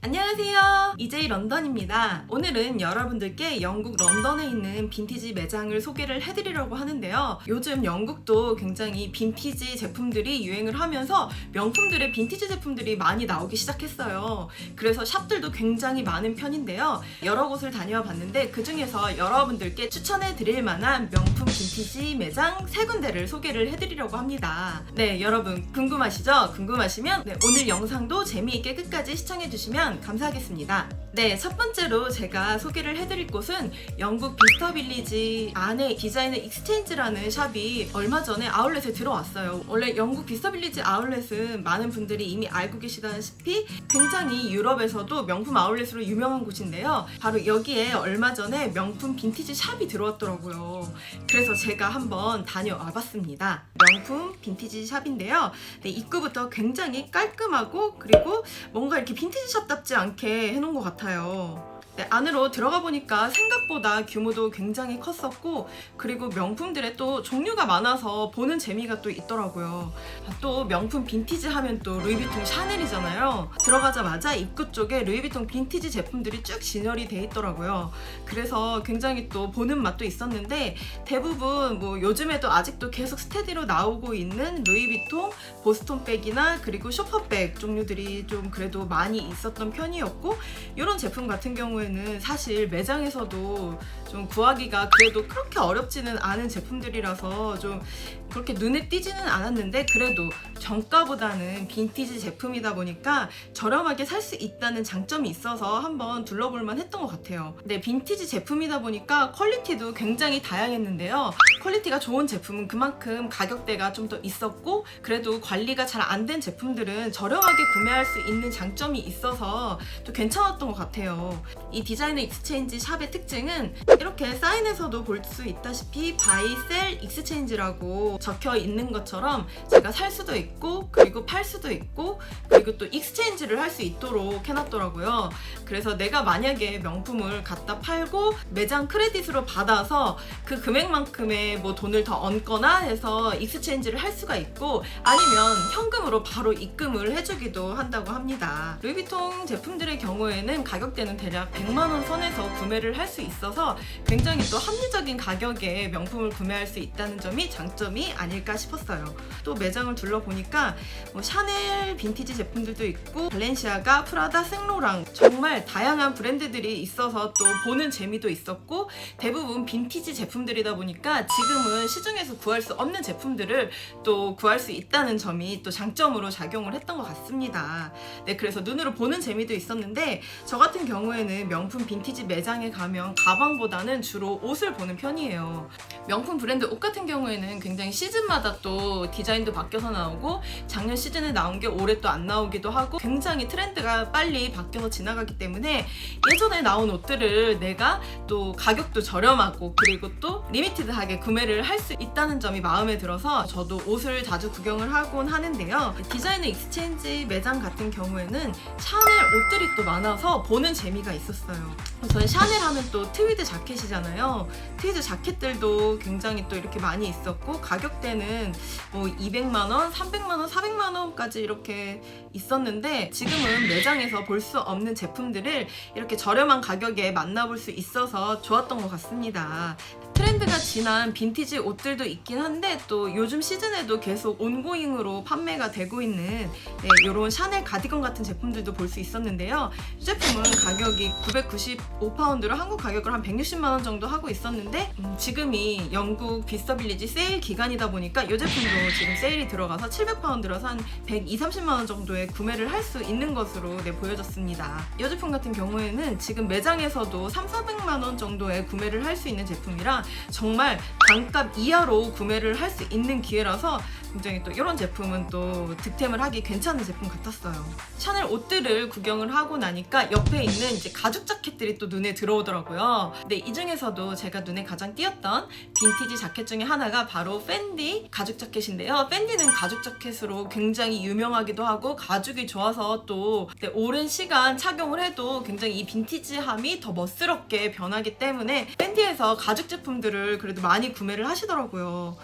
안녕하세요, 이제이 런던입니다. 오늘은 여러분들께 영국 런던에 있는 빈티지 매장을 소개를 해드리려고 하는데요. 요즘 영국도 굉장히 빈티지 제품들이 유행을 하면서 명품들의 빈티지 제품들이 많이 나오기 시작했어요. 그래서 샵들도 굉장히 많은 편인데요. 여러 곳을 다녀와 봤는데 그 중에서 여러분들께 추천해 드릴 만한 명품 빈티지 매장 3군데를 소개를 해드리려고 합니다. 네, 여러분 궁금하시죠? 궁금하시면 오늘 영상도 재미있게 끝까지 시청해 주시면 감사하겠습니다. 네, 첫 번째로 제가 소개를 해드릴 곳은 영국 비스터빌리지 안에 디자이너 익스체인지라는 샵이 얼마 전에 아울렛에 들어왔어요. 원래 영국 비스터빌리지 아울렛은 많은 분들이 이미 알고 계시다시피 굉장히 유럽에서도 명품 아울렛으로 유명한 곳인데요. 바로 여기에 얼마 전에 명품 빈티지 샵이 들어왔더라고요. 그래서 제가 한번 다녀와 봤습니다. 명품 빈티지 샵인데요. 네, 입구부터 굉장히 깔끔하고 그리고 뭔가 이렇게 빈티지 샵답지 않게 해놓은 것 같아요. 네, 안으로 들어가 보니까 생각보다 규모도 굉장히 컸었고 그리고 명품들의 또 종류가 많아서 보는 재미가 또 있더라고요. 또 명품 빈티지 하면 또 루이비통 샤넬이잖아요. 들어가자마자 입구 쪽에 루이비통 빈티지 제품들이 쭉 진열이 돼 있더라고요. 그래서 굉장히 또 보는 맛도 있었는데 대부분 뭐 요즘에도 아직도 계속 스테디로 나오고 있는 루이비통 보스톤백이나 그리고 쇼퍼백 종류들이 좀 그래도 많이 있었던 편이었고 이런 제품 같은 경우에 사실 매장에서도 좀 구하기가 그래도 그렇게 어렵지는 않은 제품들이라서 좀 그렇게 눈에 띄지는 않았는데 그래도 정가보다는 빈티지 제품이다 보니까 저렴하게 살 수 있다는 장점이 있어서 한번 둘러볼만 했던 것 같아요. 네, 빈티지 제품이다 보니까 퀄리티도 굉장히 다양했는데요. 퀄리티가 좋은 제품은 그만큼 가격대가 좀 더 있었고 그래도 관리가 잘 안 된 제품들은 저렴하게 구매할 수 있는 장점이 있어서 또 괜찮았던 것 같아요. 이 디자이너 익스체인지 샵의 특징은 이렇게 사인에서도 볼 수 있다시피 바이 셀 익스체인지라고 적혀 있는 것처럼 제가 살 수도 있고 그리고 팔 수도 있고 그리고 또 익스체인지를 할 수 있도록 해놨더라고요. 그래서 내가 만약에 명품을 갖다 팔고 매장 크레딧으로 받아서 그 금액만큼의 뭐 돈을 더 얹거나 해서 익스체인지를 할 수가 있고 아니면 현금으로 바로 입금을 해주기도 한다고 합니다. 루이비통 제품들의 경우에는 가격대는 대략 100만원 선에서 구매를 할 수 있어서 굉장히 또 합리적인 가격에 명품을 구매할 수 있다는 점이 장점이 아닐까 싶었어요. 또 매장을 둘러보니까 뭐 샤넬 빈티지 제품들도 있고 발렌시아가, 프라다, 생로랑 정말 다양한 브랜드들이 있어서 또 보는 재미도 있었고 대부분 빈티지 제품들이다 보니까 지금은 시중에서 구할 수 없는 제품들을 또 구할 수 있다는 점이 또 장점으로 작용을 했던 것 같습니다. 네, 그래서 눈으로 보는 재미도 있었는데 저 같은 경우에는 명품 빈티지 매장에 가면 가방보다는 주로 옷을 보는 편이에요. 명품 브랜드 옷 같은 경우에는 굉장히 시즌마다 또 디자인도 바뀌어서 나오고 작년 시즌에 나온 게 올해 또 안 나오기도 하고 굉장히 트렌드가 빨리 바뀌어서 지나가기 때문에 예전에 나온 옷들을 내가 또 가격도 저렴하고 그리고 또 리미티드하게 구매를 할 수 있다는 점이 마음에 들어서 저도 옷을 자주 구경을 하곤 하는데요. 디자이너 익스체인지 매장 같은 경우에는 샤넬 옷들이 또 많아서 보는 재미가 있었어요. 저는 샤넬 하면 또 트위드 자켓이잖아요. 트위드 자켓들도 굉장히 또 이렇게 많이 있었고 가격대는 뭐 200만원, 300만원, 400만원까지 이렇게 있었는데 지금은 매장에서 볼 수 없는 제품들을 이렇게 저렴한 가격에 만나볼 수 있어서 좋았던 것 같습니다. 트렌드가 진한 빈티지 옷들도 있긴 한데 또 요즘 시즌에도 계속 온고잉으로 판매가 되고 있는 이런 샤넬 가디건 같은 제품들도 볼 수 있었는데요. 이 제품은 가격이 995파운드로 한국 가격으로 한 160만원 정도 하고 있었는데 지금이 영국 비스터빌리지 세일 기간이다 보니까 이 제품도 지금 세일이 들어가서 700파운드라서 한 120~30만원 정도에 구매를 할 수 있는 것으로 보여졌습니다. 이 제품 같은 경우에는 지금 매장에서도 300~400만원 정도에 구매를 할 수 있는 제품이라 정말 단값 이하로 구매를 할 수 있는 기회라서 굉장히 또 이런 제품은 또 득템을 하기 괜찮은 제품 같았어요. 샤넬 옷들을 구경을 하고 나니까 옆에 있는 이제 가죽 자켓들이 또 눈에 들어오더라고요. 근데 이 중에서도 제가 눈에 가장 띄었던 빈티지 자켓 중에 하나가 바로 팬디 가죽 자켓인데요. 팬디는 가죽 자켓으로 굉장히 유명하기도 하고 가죽이 좋아서 또 오랜 시간 착용을 해도 굉장히 이 빈티지함이 더 멋스럽게 변하기 때문에 팬디에서 가죽 제품들을 그래도 많이 구매를 하시더라고요.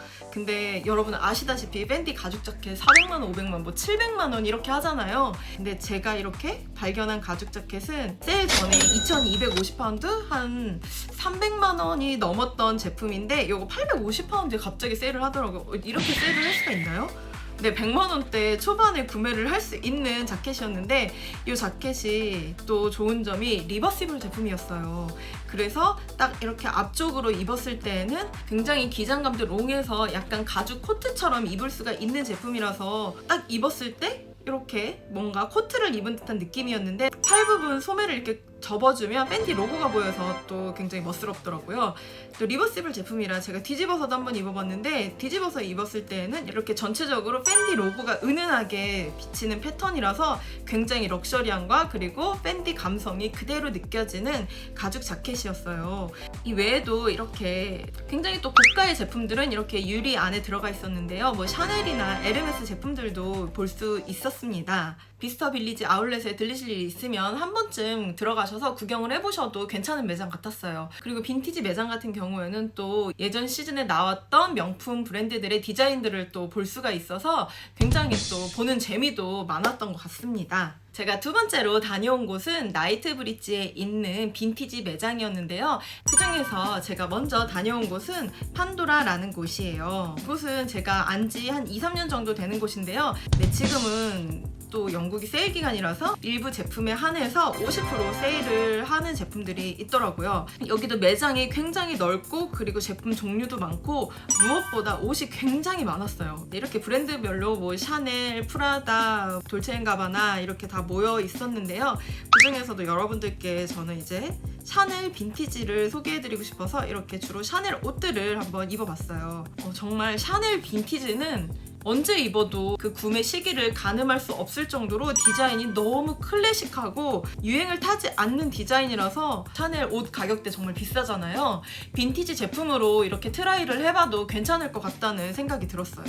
근데 여러분 아시다시피 팬티 가죽 자켓 400만원, 500만원, 뭐 700만원 이렇게 하잖아요. 근데 제가 이렇게 발견한 가죽 자켓은 세일 전에 2250파운드? 한 300만원이 넘었던 제품인데 이거 850파운드에 갑자기 세일을 하더라고요. 이렇게 세일을 할 수가 있나요? 네, 100만원대 초반에 구매를 할 수 있는 자켓이었는데 이 자켓이 또 좋은 점이 리버시블 제품이었어요. 그래서 딱 이렇게 앞쪽으로 입었을 때에는 굉장히 기장감도 롱해서 약간 가죽 코트처럼 입을 수가 있는 제품이라서 딱 입었을 때 이렇게 뭔가 코트를 입은 듯한 느낌이었는데 팔 부분 소매를 이렇게 접어주면 팬티 로고가 보여서 또 굉장히 멋스럽더라고요. 또 리버시블 제품이라 제가 뒤집어서도 한번 입어봤는데 뒤집어서 입었을 때는 이렇게 전체적으로 팬티 로고가 은은하게 비치는 패턴이라서 굉장히 럭셔리함과 그리고 팬티 감성이 그대로 느껴지는 가죽 자켓이었어요. 이 외에도 이렇게 굉장히 또 고가의 제품들은 이렇게 유리 안에 들어가 있었는데요. 뭐 샤넬이나 에르메스 제품들도 볼 수 있었습니다. 비스터 빌리지 아울렛에 들리실 일이 있으면 한 번쯤 들어가셔서 구경을 해보셔도 괜찮은 매장 같았어요. 그리고 빈티지 매장 같은 경우에는 또 예전 시즌에 나왔던 명품 브랜드들의 디자인들을 또 볼 수가 있어서 굉장히 또 보는 재미도 많았던 것 같습니다. 제가 두 번째로 다녀온 곳은 나이트브릿지에 있는 빈티지 매장이었는데요. 그 중에서 제가 먼저 다녀온 곳은 판도라라는 곳이에요. 이곳은 제가 안 지 한 2-3년 정도 되는 곳인데요. 네, 지금은 또 영국이 세일 기간이라서 일부 제품에 한해서 50% 세일을 하는 제품들이 있더라고요. 여기도 매장이 굉장히 넓고 그리고 제품 종류도 많고 무엇보다 옷이 굉장히 많았어요. 이렇게 브랜드별로 뭐 샤넬, 프라다, 돌체앤가바나 이렇게 다 모여 있었는데요. 그 중에서도 여러분들께 저는 이제 샤넬 빈티지를 소개해드리고 싶어서 이렇게 주로 샤넬 옷들을 한번 입어봤어요. 정말 샤넬 빈티지는 언제 입어도 그 구매 시기를 가늠할 수 없을 정도로 디자인이 너무 클래식하고 유행을 타지 않는 디자인이라서 샤넬 옷 가격대 정말 비싸잖아요. 빈티지 제품으로 이렇게 트라이를 해봐도 괜찮을 것 같다는 생각이 들었어요.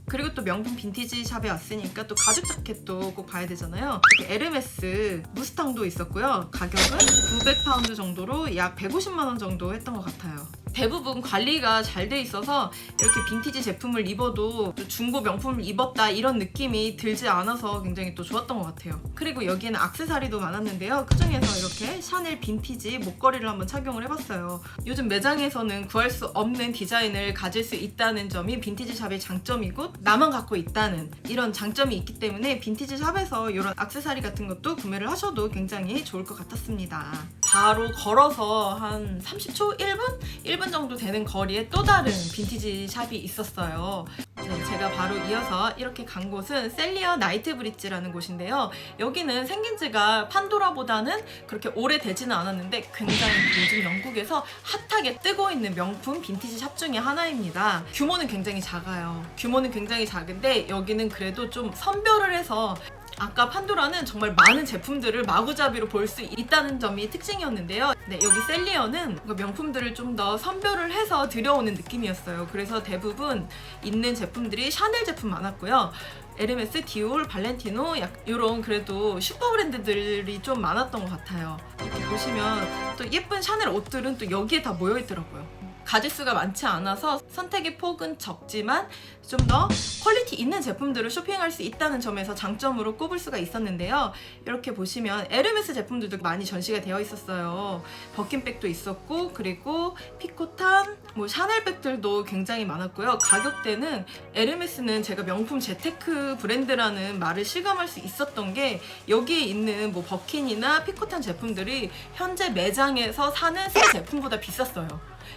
그리고 또 명품 빈티지 샵에 왔으니까 또 가죽 자켓도 꼭 봐야 되잖아요. 에르메스 무스탕도 있었고요. 가격은 900파운드 정도로 약 150만원 정도 했던 것 같아요. 대부분 관리가 잘 돼 있어서 이렇게 빈티지 제품을 입어도 중고 명품을 입었다 이런 느낌이 들지 않아서 굉장히 또 좋았던 것 같아요. 그리고 여기에는 액세서리도 많았는데요. 그중에서 이렇게 샤넬 빈티지 목걸이를 한번 착용을 해봤어요. 요즘 매장에서는 구할 수 없는 디자인을 가질 수 있다는 점이 빈티지 샵의 장점이고 나만 갖고 있다는 이런 장점이 있기 때문에 빈티지 샵에서 이런 액세서리 같은 것도 구매를 하셔도 굉장히 좋을 것 같았습니다. 바로 걸어서 한 30초? 1분 정도 되는 거리에 또 다른 빈티지 샵이 있었어요. 네, 제가 바로 이어서 이렇게 간 곳은 셀리어 나이트브릿지라는 곳인데요. 여기는 생긴 지가 판도라보다는 그렇게 오래되지는 않았는데 굉장히 요즘 영국에서 핫하게 뜨고 있는 명품 빈티지 샵 중에 하나입니다. 규모는 굉장히 작아요. 규모는 굉장히 작은데 여기는 그래도 좀 선별을 해서 아까 판도라는 정말 많은 제품들을 마구잡이로 볼 수 있다는 점이 특징이었는데요. 네, 여기 셀리어는 명품들을 좀 더 선별을 해서 들여오는 느낌이었어요. 그래서 대부분 있는 제품들이 샤넬 제품 많았고요. 에르메스, 디올, 발렌티노 이런 그래도 슈퍼 브랜드들이 좀 많았던 것 같아요. 이렇게 보시면 또 예쁜 샤넬 옷들은 또 여기에 다 모여있더라고요. 가짓수가 많지 않아서 선택의 폭은 적지만 좀 더 퀄리티 있는 제품들을 쇼핑할 수 있다는 점에서 장점으로 꼽을 수가 있었는데요. 이렇게 보시면 에르메스 제품들도 많이 전시가 되어 있었어요. 버킨백도 있었고 그리고 피코탄, 뭐 샤넬백들도 굉장히 많았고요. 가격대는 에르메스는 제가 명품 재테크 브랜드라는 말을 실감할 수 있었던 게 여기에 있는 뭐 버킨이나 피코탄 제품들이 현재 매장에서 사는 새 제품보다 비쌌어요.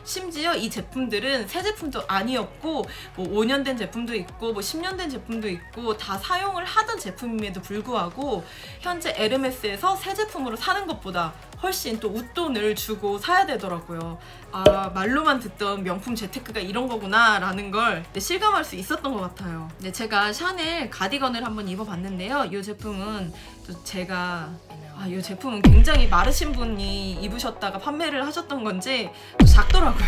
심지어 이 제품들은 새 제품도 아니었고 뭐 5년 된 제품도 있고 뭐 10년 된 제품도 있고 다 사용을 하던 제품임에도 불구하고 현재 에르메스에서 새 제품으로 사는 것보다 훨씬 또 웃돈을 주고 사야 되더라고요. 아, 말로만 듣던 명품 재테크가 이런 거구나 라는 걸 실감할 수 있었던 것 같아요. 네, 제가 샤넬 가디건을 한번 입어봤는데요. 이 제품은 또 제가 이 제품은 굉장히 마르신 분이 입으셨다가 판매를 하셨던 건지 작더라고요.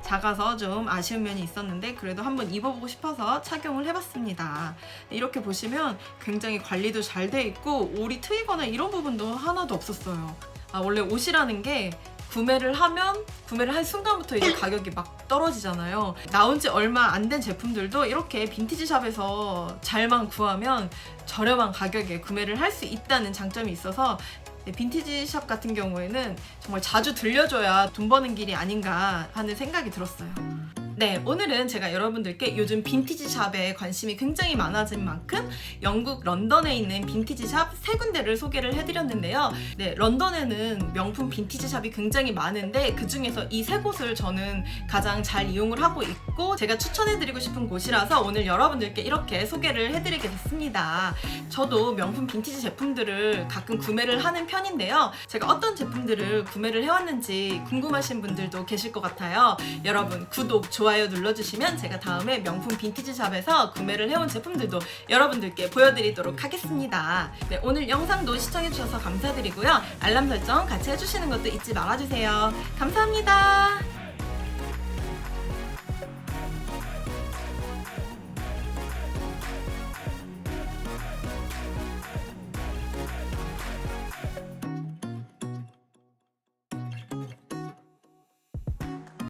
작아서 좀 아쉬운 면이 있었는데 그래도 한번 입어보고 싶어서 착용을 해봤습니다. 이렇게 보시면 굉장히 관리도 잘 돼 있고 올이 트이거나 이런 부분도 하나도 없었어요. 원래 옷이라는 게 구매를 한 순간부터 이제 가격이 막 떨어지잖아요. 나온 지 얼마 안 된 제품들도 이렇게 빈티지 샵에서 잘만 구하면 저렴한 가격에 구매를 할 수 있다는 장점이 있어서 빈티지 샵 같은 경우에는 정말 자주 들려줘야 돈 버는 길이 아닌가 하는 생각이 들었어요. 네, 오늘은 제가 여러분들께 요즘 빈티지 샵에 관심이 굉장히 많아진 만큼 영국 런던에 있는 빈티지 샵 3군데를 소개를 해드렸는데요. 네, 런던에는 명품 빈티지 샵이 굉장히 많은데 그 중에서 이 3곳을 저는 가장 잘 이용을 하고 있고 제가 추천해드리고 싶은 곳이라서 오늘 여러분들께 이렇게 소개를 해드리게 됐습니다. 저도 명품 빈티지 제품들을 가끔 구매를 하는 편인데요. 제가 어떤 제품들을 구매를 해왔는지 궁금하신 분들도 계실 것 같아요. 여러분 구독, 좋아요 눌러주시면 제가 다음에 명품 빈티지 샵에서 구매를 해온 제품들도 여러분들께 보여드리도록 하겠습니다. 네, 오늘 영상도 시청해주셔서 감사드리고요. 알람 설정 같이 해주시는 것도 잊지 말아주세요. 감사합니다.